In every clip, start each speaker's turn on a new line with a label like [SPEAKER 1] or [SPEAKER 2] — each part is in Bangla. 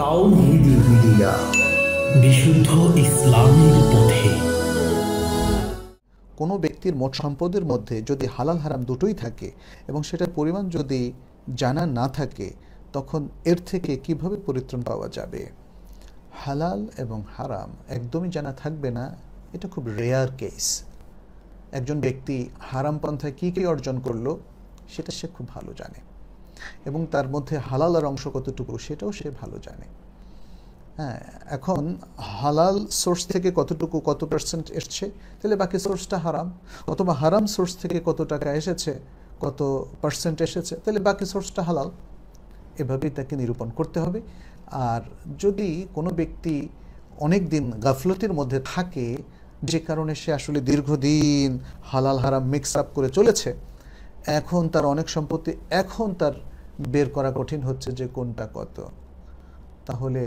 [SPEAKER 1] তাওহীদি মিডিয়া, বিশুদ্ধ ইসলামের পথে।
[SPEAKER 2] কোনো ব্যক্তির মোট সম্পদের মধ্যে যদি হালাল হারাম দুটোই থাকে এবং সেটার পরিমাণ যদি জানা না থাকে, তখন এর থেকে কিভাবে পরিত্রাণ পাওয়া যাবে? হালাল এবং হারাম একদমই জানা থাকবে না, এটা খুব রেয়ার কেস। একজন ব্যক্তি হারাম পন্থায় কী কী অর্জন করলো সেটা সে খুব ভালো জানে, এবং তার মধ্যে হালালের অংশ কতটুকু সেটাও সে ভালো জানে। হ্যাঁ, এখন হালাল সোর্স থেকে কতটুকু, কত পার্সেন্ট এসছে, তাহলে বাকি সোর্সটা হারাম। অথবা হারাম সোর্স থেকে কত টাকা এসেছে, কত পার্সেন্ট এসেছে, তাহলে বাকি সোর্সটা হালাল। এভাবেই তাকে নিরূপণ করতে হবে। আর যদি কোনো ব্যক্তি অনেক দিন গাফলতির মধ্যে থাকে, যে কারণে সে আসলে দীর্ঘদিন হালাল হারাম মিক্স আপ করে চলেছে, এখন তার অনেক সম্পত্তি, এখন তার বের করা কঠিন হচ্ছে যে কোনটা কত, তাহলে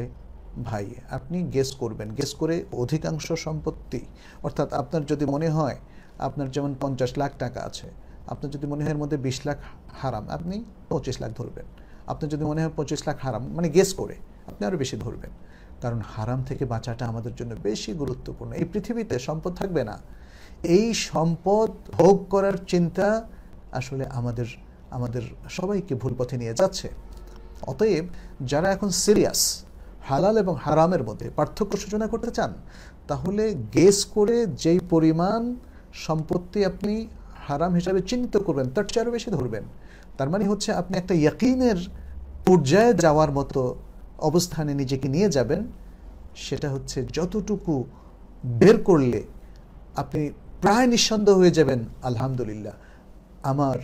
[SPEAKER 2] ভাই আপনি গেস করবেন। গেস করে অধিকাংশ সম্পত্তি, অর্থাৎ আপনার যদি মনে হয় আপনার যেমন 50 লাখ টাকা আছে, আপনার যদি মনে হয় এর মধ্যে 20 লাখ হারাম, আপনি 25 লাখ ধরবেন। আপনার যদি মনে হয় 25 লাখ হারাম, মানে গেস করে আপনি আরও বেশি ধরবেন। কারণ হারাম থেকে বাঁচাটা আমাদের জন্য বেশি গুরুত্বপূর্ণ। এই পৃথিবীতে সম্পদ থাকবে না, এই সম্পদ ভোগ করার চিন্তা আসলে আমাদের সবাইকে ভুল পথে নিয়ে যাচ্ছে। অতএব যারা এখন সিরিয়াস হালাল এবং হারামের মধ্যে পার্থক্য সূচনা করতে চান, তাহলে গেস করে যেই পরিমাণ সম্পত্তি আপনি হারাম হিসাবে চিহ্নিত করবেন তার চেয়ে আরও বেশি ধরবেন। তার মানে হচ্ছে আপনি একটা ইয়াকিনের পর্যায়ে যাওয়ার মতো অবস্থানে নিজেকে নিয়ে যাবেন। সেটা হচ্ছে যতটুকু বের করলে আপনি প্রায় নিঃসন্দেহ হয়ে যাবেন, আলহামদুলিল্লাহ আমার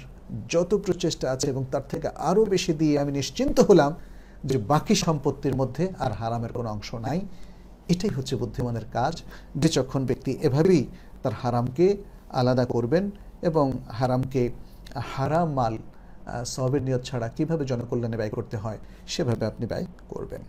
[SPEAKER 2] যত প্রচেষ্টা আছে এবং তার থেকে আরও বেশি দিয়ে আমি নিশ্চিন্ত হলাম যে বাকি সম্পত্তির মধ্যে আর হারামের কোনো অংশ নাই। এটাই হচ্ছে বুদ্ধিমানের কাজ। বিচক্ষণ ব্যক্তি এভাবেই তার হারামকে আলাদা করবেন এবং হারামকে হারাম মাল সওয়াবের নিয়ত ছাড়া কীভাবে জনকল্যাণে ব্যয় করতে হয় সেভাবে আপনি ব্যয় করবেন।